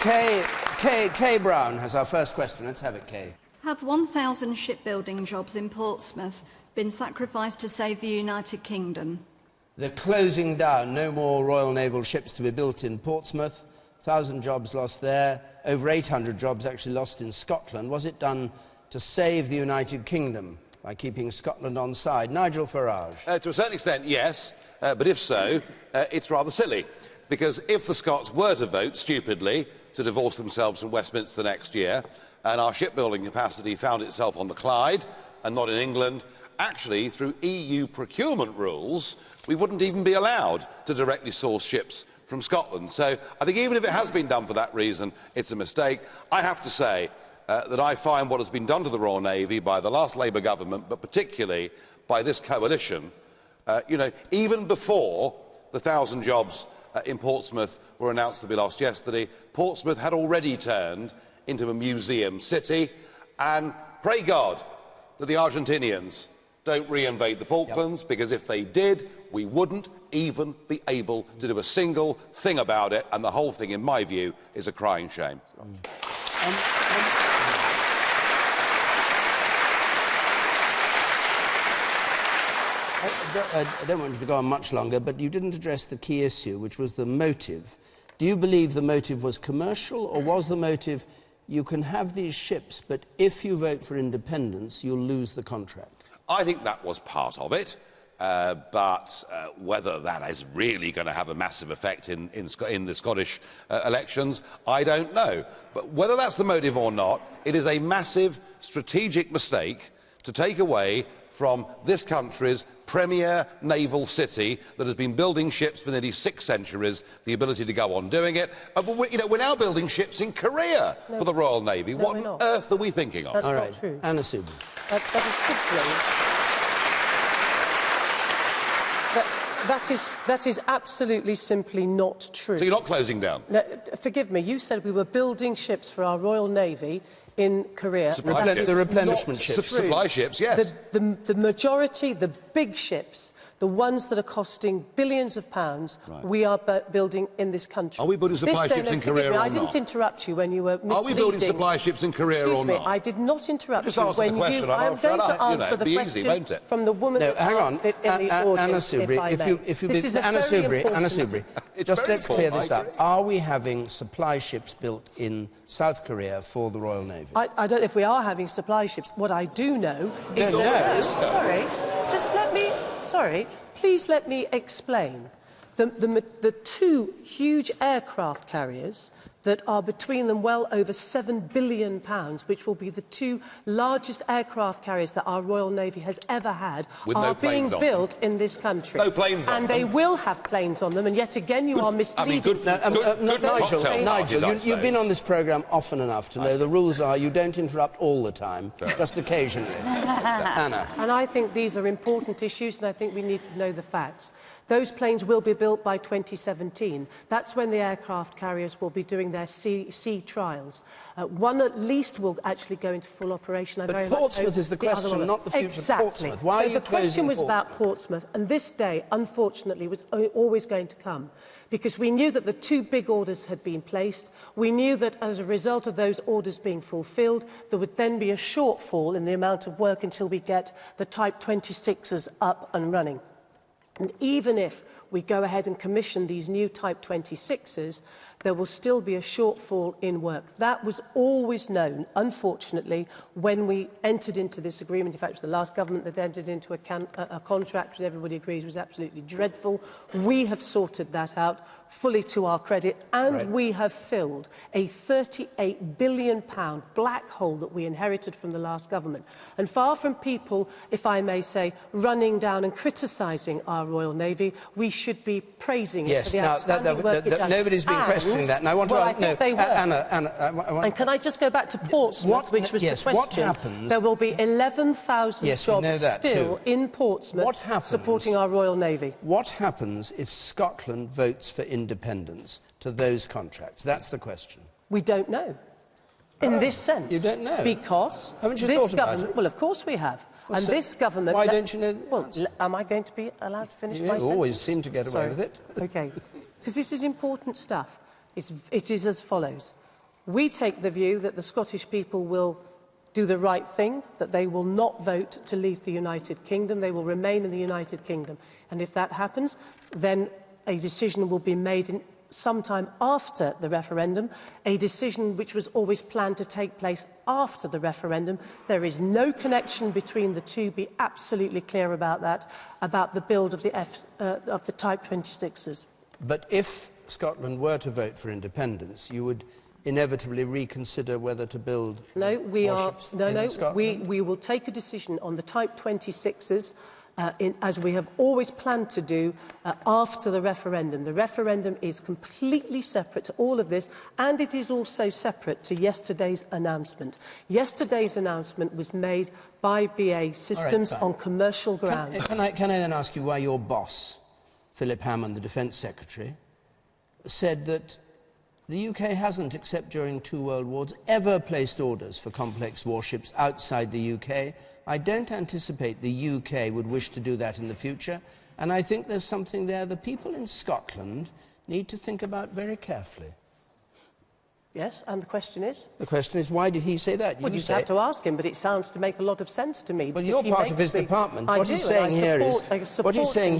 Kay Brown has our first question. Let's have it, Kay. Have 1,000 shipbuilding jobs in Portsmouth been sacrificed to save the United Kingdom? They're closing down. No more Royal Naval ships to be built in Portsmouth. 1,000 jobs lost there. Over 800 jobs actually lost in Scotland. Was it done to save the United Kingdom by keeping Scotland on side? Nigel Farage. To a certain extent, yes. But if so, it's rather silly. Because if the Scots were to vote, stupidly, to divorce themselves from Westminster next year, and our shipbuilding capacity found itself on the Clyde and not in England, actually, through EU procurement rules, we wouldn't even be allowed to directly source ships from Scotland. So I think even if it has been done for that reason, it's a mistake. I have to say that I find what has been done to the Royal Navy by the last Labour government, but particularly by this coalition, even before the 1,000 jobs in Portsmouth were announced to be lost yesterday, Portsmouth had already turned into a museum city, and pray God that the Argentinians don't reinvade the Falklands, because if they did, we wouldn't even be able to do a single thing about it, and the whole thing, in my view, is a crying shame. I don't want you to go on much longer, but you didn't address the key issue, which was the motive. Do you believe the motive was commercial, or was the motive you can have these ships, but if you vote for independence, you'll lose the contract? I think that was part of it, but whether that is really going to have a massive effect in the Scottish elections, I don't know. But whether that's the motive or not, it is a massive strategic mistake to take away from this country's premier naval city that has been building ships for nearly 6 centuries, the ability to go on doing it. We're now building ships in Korea for the Royal Navy. No, what on earth are we thinking of? That's All not right, true. Anna Soubry. That is simply... That is absolutely simply not true. So you're not closing down? No, forgive me, you said we were building ships for our Royal Navy in Korea. The replenishment ships. Supply ships, yes. The majority, the big ships, the ones that are costing billions of pounds, we are building in this country. Are we building supply ships in Korea or not? I didn't interrupt you when you were misleading. Are we building supply ships in Korea or not? Excuse me, I did not interrupt Just you answer when the question. I'm going to answer the be question easy, won't it? from the woman that asked it in the audience, Anna Soubry, Anna Soubry, just let's clear this up. Are we having supply ships built in South Korea for the Royal Navy? I don't know if we are having supply ships. What I do know is please let me explain. The two huge aircraft carriers that are between them well over £7 billion, which will be the two largest aircraft carriers that our Royal Navy has ever had, are being built in this country. No planes on them. And they will have planes on them, and yet again you are misleading. Nigel, you've been on this programme often enough to know the rules are you don't interrupt all the time, just occasionally. Anna. And I think these are important issues, and I think we need to know the facts. Those planes will be built by 2017. That's when the aircraft carriers will be doing their sea trials. One at least will actually go into full operation. But Portsmouth is the question, not the future of Portsmouth. Why are you the question was Portsmouth? about Portsmouth, and this day, unfortunately, was always going to come, because we knew that the two big orders had been placed. We knew that as a result of those orders being fulfilled, there would then be a shortfall in the amount of work until we get the Type 26s up and running. And even if we go ahead and commission these new Type 26s, there will still be a shortfall in work. That was always known, unfortunately, when we entered into this agreement. In fact, it was the last government that entered into a contract which everybody agrees was absolutely dreadful. We have sorted that out fully to our credit, and we have filled a £38 billion black hole that we inherited from the last government. And far from people, if I may say, running down and criticising our Royal Navy, we should be praising it for the outstanding work it does. Nobody's been questioning that. And I want to Anna, and can I just go back to Portsmouth, which was the question? What happens? There will be 11,000 jobs still in Portsmouth supporting our Royal Navy. What happens if Scotland votes for independence to those contracts? That's the question. We don't know. In this sense. You don't know? Because haven't you this thought about government... it? Well, of course we have. Well, and so this government... Why don't you know... Well, am I going to be allowed to finish my sentence? You always seem to get away with it. OK. Because this is important stuff. It is as follows. We take the view that the Scottish people will do the right thing, that they will not vote to leave the United Kingdom. They will remain in the United Kingdom. And if that happens, then a decision will be made sometime after the referendum, a decision which was always planned to take place after the referendum. There is no connection between the two. Be absolutely clear about that, about the build of the Type 26s. But if Scotland were to vote for independence, you would inevitably reconsider whether to build warships in Scotland? We will take a decision on the Type 26s as we have always planned to do after the referendum. The referendum is completely separate to all of this, and it is also separate to yesterday's announcement. Yesterday's announcement was made by BAE Systems on commercial grounds. Can I then ask you why your boss, Philip Hammond, the Defence Secretary, said that the UK hasn't, except during 2 world wars, ever placed orders for complex warships outside the UK. I don't anticipate the UK would wish to do that in the future, and I think there's something there the people in Scotland need to think about very carefully. Yes, and the question is? The question is, why did he say that? Well, you'd have to ask him, but it sounds to make a lot of sense to me. Well, you're part of his department. What he's saying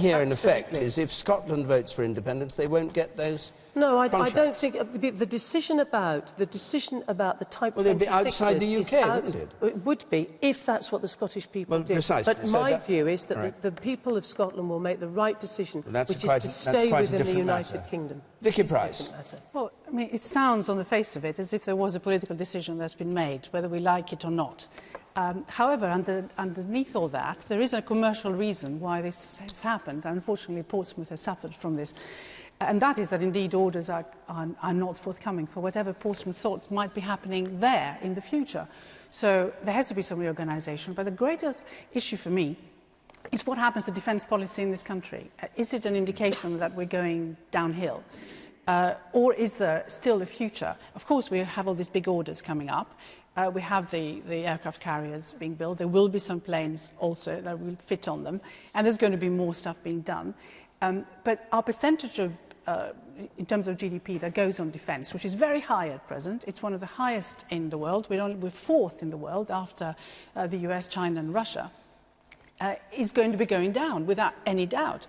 here in effect, is if Scotland votes for independence, they won't get those No, I don't think the decision about the Type 26 it'd be outside the UK, wouldn't it? It would be, if that's what the Scottish people do. Precisely. But my view is that the people of Scotland will make the right decision, which is to stay within the United Kingdom. Vicky Pryce. Well, I mean, it sounds on the face of it as if there was a political decision that's been made, whether we like it or not. However, underneath all that, there is a commercial reason why this has happened. Unfortunately, Portsmouth has suffered from this. And that is that, indeed, orders are not forthcoming for whatever Portsmouth thought might be happening there in the future. So there has to be some reorganisation. But the greatest issue for me is what happens to defence policy in this country. Is it an indication that we're going downhill? Or is there still a future? Of course, we have all these big orders coming up. We have the aircraft carriers being built. There will be some planes also that will fit on them. And there's going to be more stuff being done. But our percentage of, in terms of GDP, that goes on defence, which is very high at present. It's one of the highest in the world. We're fourth in the world after the US, China and Russia. Is going to be going down without any doubt.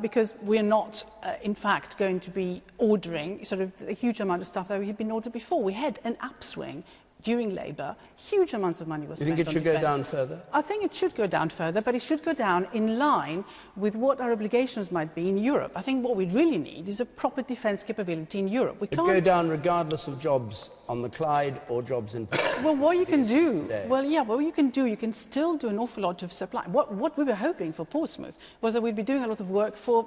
Because we're not, in fact, going to be ordering sort of a huge amount of stuff that we had been ordered before. We had an upswing during Labour. Huge amounts of money was spent on defence. You think it should go down further? I think it should go down further, but it should go down in line with what our obligations might be in Europe. I think what we really need is a proper defence capability in Europe. We can't go down regardless of jobs on the Clyde or jobs in... Well, what you can do... Well, yeah, what you can do, you can still do an awful lot of supply. What we were hoping for Portsmouth was that we'd be doing a lot of work for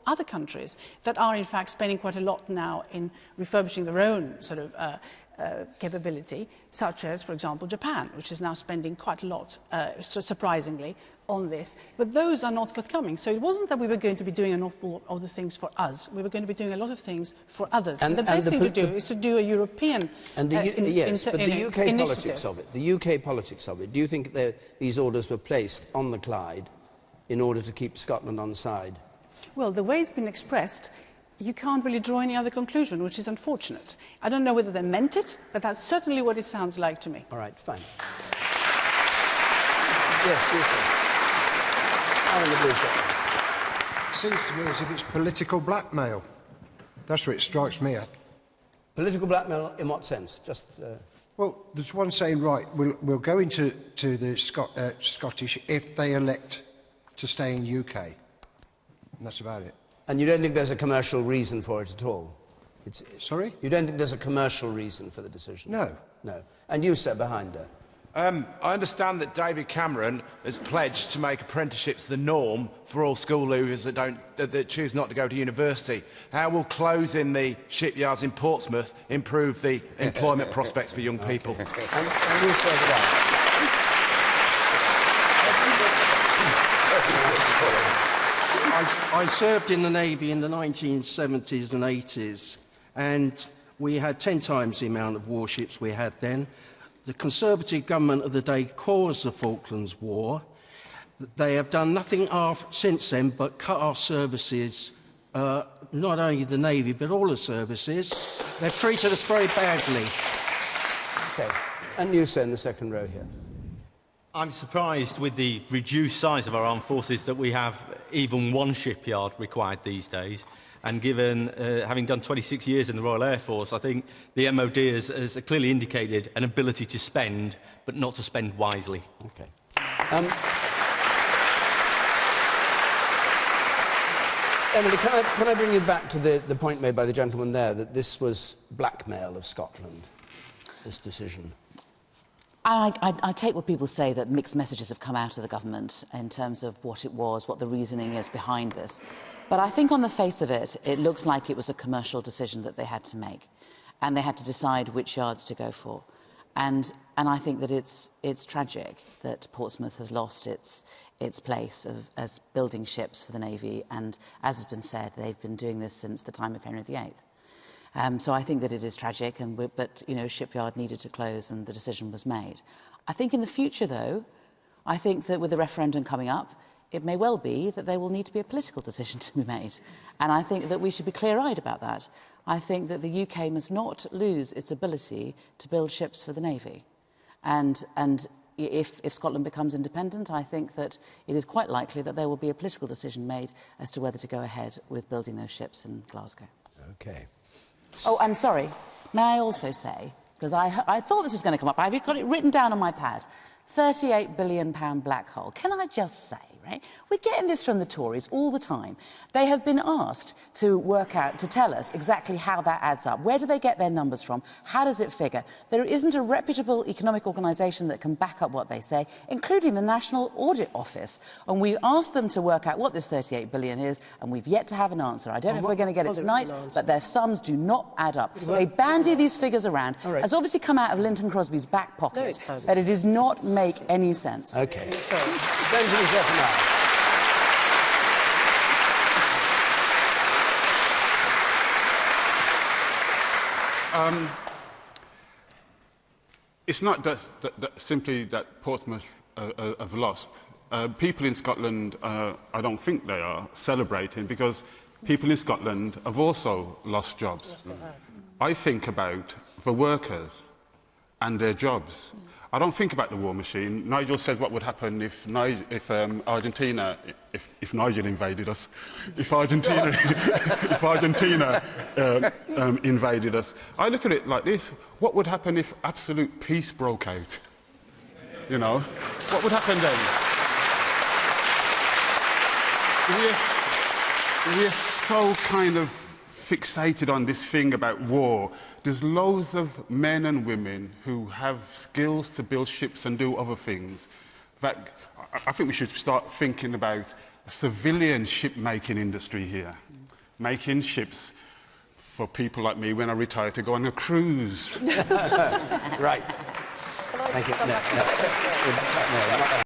other countries that are, in fact, spending quite a lot now in refurbishing their own sort of capability, such as, for example, Japan, which is now spending quite a lot, surprisingly, on this. But those are not forthcoming. So it wasn't that we were going to be doing an awful lot of the things for us. We were going to be doing a lot of things for others. And the best thing to do is to do a European yes, but the UK politics of it, the UK politics of it, do you think that these orders were placed on the Clyde in order to keep Scotland on side? Well, the way it's been expressed, you can't really draw any other conclusion, which is unfortunate. I don't know whether they meant it, but that's certainly what it sounds like to me. All right, fine. Yes, you sir. Seems to me as if it's political blackmail. That's what it strikes me at. Political blackmail in what sense? Just... Well, there's one saying, right, we'll go into the Scottish if they elect to stay in UK. And that's about it. And you don't think there's a commercial reason for it at all? Sorry? You don't think there's a commercial reason for the decision? No. No. And you, sir, behind her? I understand that David Cameron has pledged to make apprenticeships the norm for all school leavers that choose not to go to university. How will closing the shipyards in Portsmouth improve the employment prospects for young people? And you, sir, behind. I served in the Navy in the 1970s and 80s, and we had 10 times the amount of warships we had then. The Conservative government of the day caused the Falklands War. They have done nothing since then but cut our services not only the Navy but all the services. They've treated us very badly. Okay. And you, sir, in the second row here. I'm surprised with the reduced size of our armed forces that we have even one shipyard required these days. And given, having done 26 years in the Royal Air Force, I think the MOD has clearly indicated an ability to spend, but not to spend wisely. Okay. Emily, can I bring you back to the point made by the gentleman there, that this was blackmail of Scotland, this decision? I take what people say, that mixed messages have come out of the government in terms of what it was, what the reasoning is behind this. But I think on the face of it, it looks like it was a commercial decision that they had to make. And they had to decide which yards to go for. And I think that it's tragic that Portsmouth has lost its place as building ships for the Navy. And as has been said, they've been doing this since the time of Henry VIII. So I think that it is tragic, but, you know, shipyard needed to close and the decision was made. I think in the future, though, I think that with the referendum coming up, it may well be that there will need to be a political decision to be made. And I think that we should be clear-eyed about that. I think that the UK must not lose its ability to build ships for the Navy. And if Scotland becomes independent, I think that it is quite likely that there will be a political decision made as to whether to go ahead with building those ships in Glasgow. Okay. Oh, and sorry, may I also say, because I thought this was going to come up, I've got it written down on my pad, £38 billion black hole. Can I just say, right, we're getting this from the Tories all the time. They have been asked to work out, to tell us exactly how that adds up. Where do they get their numbers from? How does it figure? There isn't a reputable economic organisation that can back up what they say, including the National Audit Office. And we asked them to work out what this 38 billion is, and we've yet to have an answer. I don't know if we're going to get it tonight, but their sums do not add up. They bandy these figures around. Right. It's obviously come out of Linton Crosby's back pocket, but it does not make any sense. Okay. Benjamin Zephaniah. It's not simply that Portsmouth have lost. People in Scotland, I don't think they are celebrating, because people in Scotland have also lost jobs. Yes, I think about the workers and their jobs. I don't think about the war machine. Nigel says what would happen if Argentina, if Nigel invaded us, if Argentina, if Argentina invaded us. I look at it like this: what would happen if absolute peace broke out? You know, what would happen then? We're so kind of fixated on this thing about war. There's loads of men and women who have skills to build ships and do other things. That I think we should start thinking about a civilian ship-making industry here, making ships for people like me when I retire to go on a cruise. Right. Thank you. No.